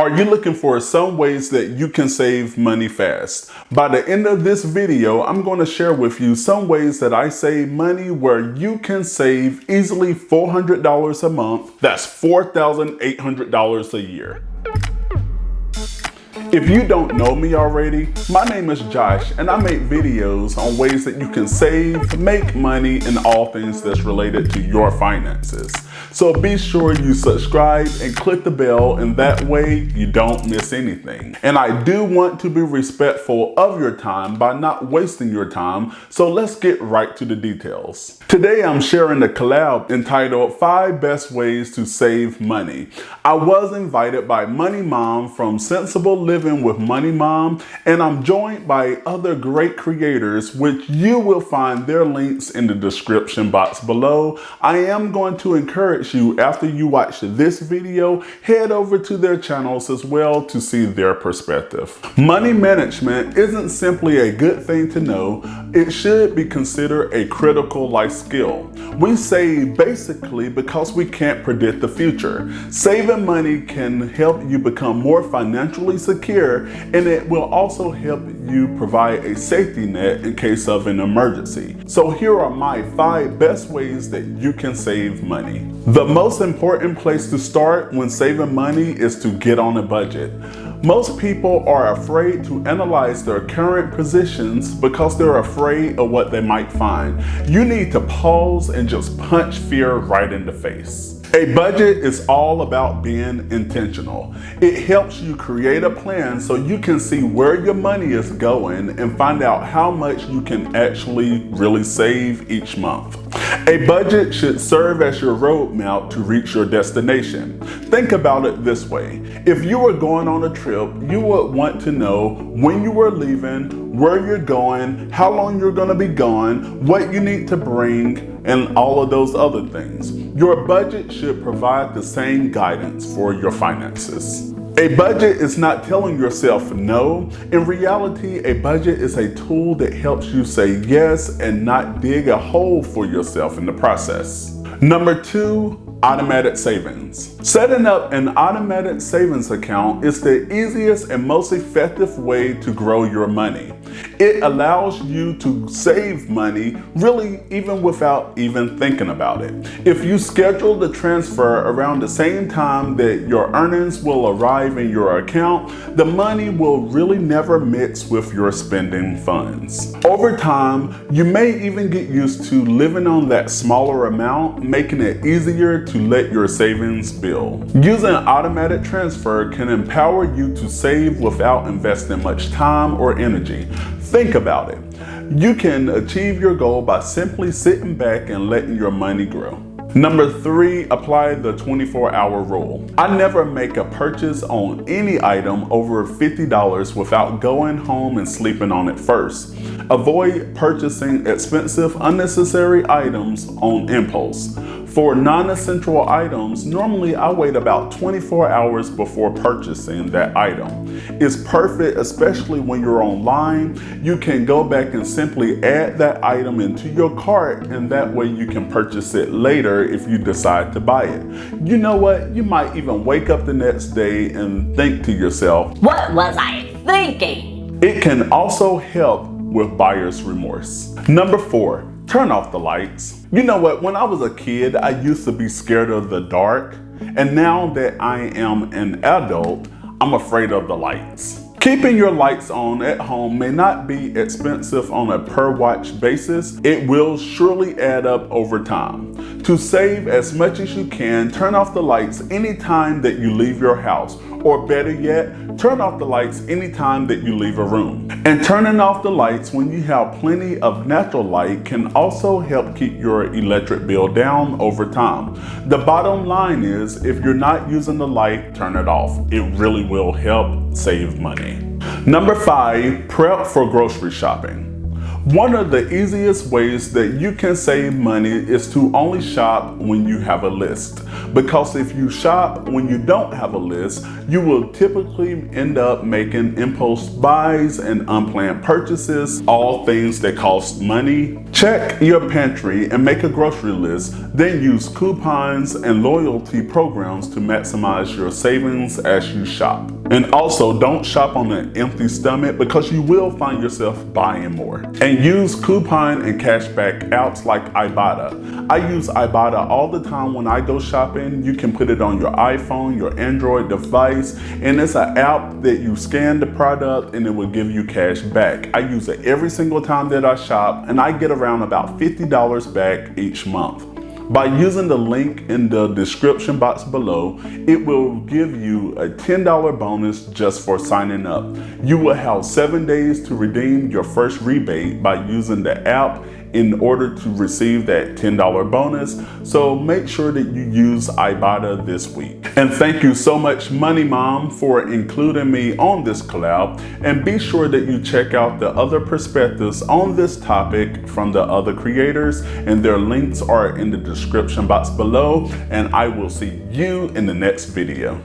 Are you looking for some ways that you can save money fast? By the end of this video, I'm going to share with you some ways that I save money where you can save easily $400 a month. That's $4,800 a year. If you don't know me already, my name is Josh and I make videos on ways that you can save, make money, and all things that's related to your finances. So be sure you subscribe and click the bell, and that way you don't miss anything. And I do want to be respectful of your time by not wasting your time, so let's get right to the details. Today I'm sharing a collab entitled 5 Best Ways to Save Money. I was invited by Money Mom from Centsible Living with Money Mom, and I'm joined by other great creators, which you will find their links in the description box below. I am going to encourage you, after you watch this video, head over to their channels as well to see their perspective. Money management isn't simply a good thing to know, it should be considered a critical life skill. We save basically because we can't predict the future. Saving money can help you become more financially secure, and it will also help you provide a safety net in case of an emergency. So here are my 5 best ways that you can save money. The most important place to start when saving money is to get on a budget. Most people are afraid to analyze their current positions because they're afraid of what they might find. You need to pause and just punch fear right in the face. A budget is all about being intentional. It helps you create a plan so you can see where your money is going and find out how much you can actually really save each month. A budget should serve as your roadmap to reach your destination. Think about it this way. If you were going on a trip, you would want to know when you were leaving, where you're going, how long you're going to be gone, what you need to bring, and all of those other things. Your budget should provide the same guidance for your finances. A budget is not telling yourself no. In reality, a budget is a tool that helps you say yes and not dig a hole for yourself in the process. Number 2, automatic savings. Setting up an automatic savings account is the easiest and most effective way to grow your money. It allows you to save money really even without even thinking about it. If you schedule the transfer around the same time that your earnings will arrive in your account, the money will really never mix with your spending funds. Over time, you may even get used to living on that smaller amount, making it easier to let your savings build. Using automatic transfer can empower you to save without investing much time or energy. Think about it. You can achieve your goal by simply sitting back and letting your money grow. Number 3, apply the 24-hour rule. I never make a purchase on any item over $50 without going home and sleeping on it first. Avoid purchasing expensive, unnecessary items on impulse. For non-essential items, normally I wait about 24 hours before purchasing that item. It's perfect, especially when you're online. You can go back and simply add that item into your cart, and that way you can purchase it later if you decide to buy it. You know what? You might even wake up the next day and think to yourself, what was I thinking? It can also help with buyer's remorse. Number 4, turn off the lights. You know what? When I was a kid, I used to be scared of the dark. And now that I am an adult, I'm afraid of the lights. Keeping your lights on at home may not be expensive on a per watch basis. It will surely add up over time. To save as much as you can, turn off the lights anytime that you leave your house. Or better yet, turn off the lights anytime that you leave a room. And turning off the lights when you have plenty of natural light can also help keep your electric bill down over time. The bottom line is, if you're not using the light, turn it off. It really will help save money. Number 5, prep for grocery shopping. One of the easiest ways that you can save money is to only shop when you have a list. Because if you shop when you don't have a list, you will typically end up making impulse buys and unplanned purchases, all things that cost money. Check your pantry and make a grocery list, then use coupons and loyalty programs to maximize your savings as you shop. And also, don't shop on an empty stomach because you will find yourself buying more. And use coupon and cashback apps like Ibotta. I use Ibotta all the time when I go shopping. You can put it on your iPhone, your Android device, and it's an app that you scan the product and it will give you cash back. I use it every single time that I shop, and I get around about $50 back each month. By using the link in the description box below, it will give you a $10 bonus just for signing up. You will have 7 days to redeem your first rebate by using the app in order to receive that $10 bonus. So make sure that you use Ibotta this week. And thank you so much, Money Mom, for including me on this collab. And be sure that you check out the other perspectives on this topic from the other creators, and their links are in the description box below. And I will see you in the next video.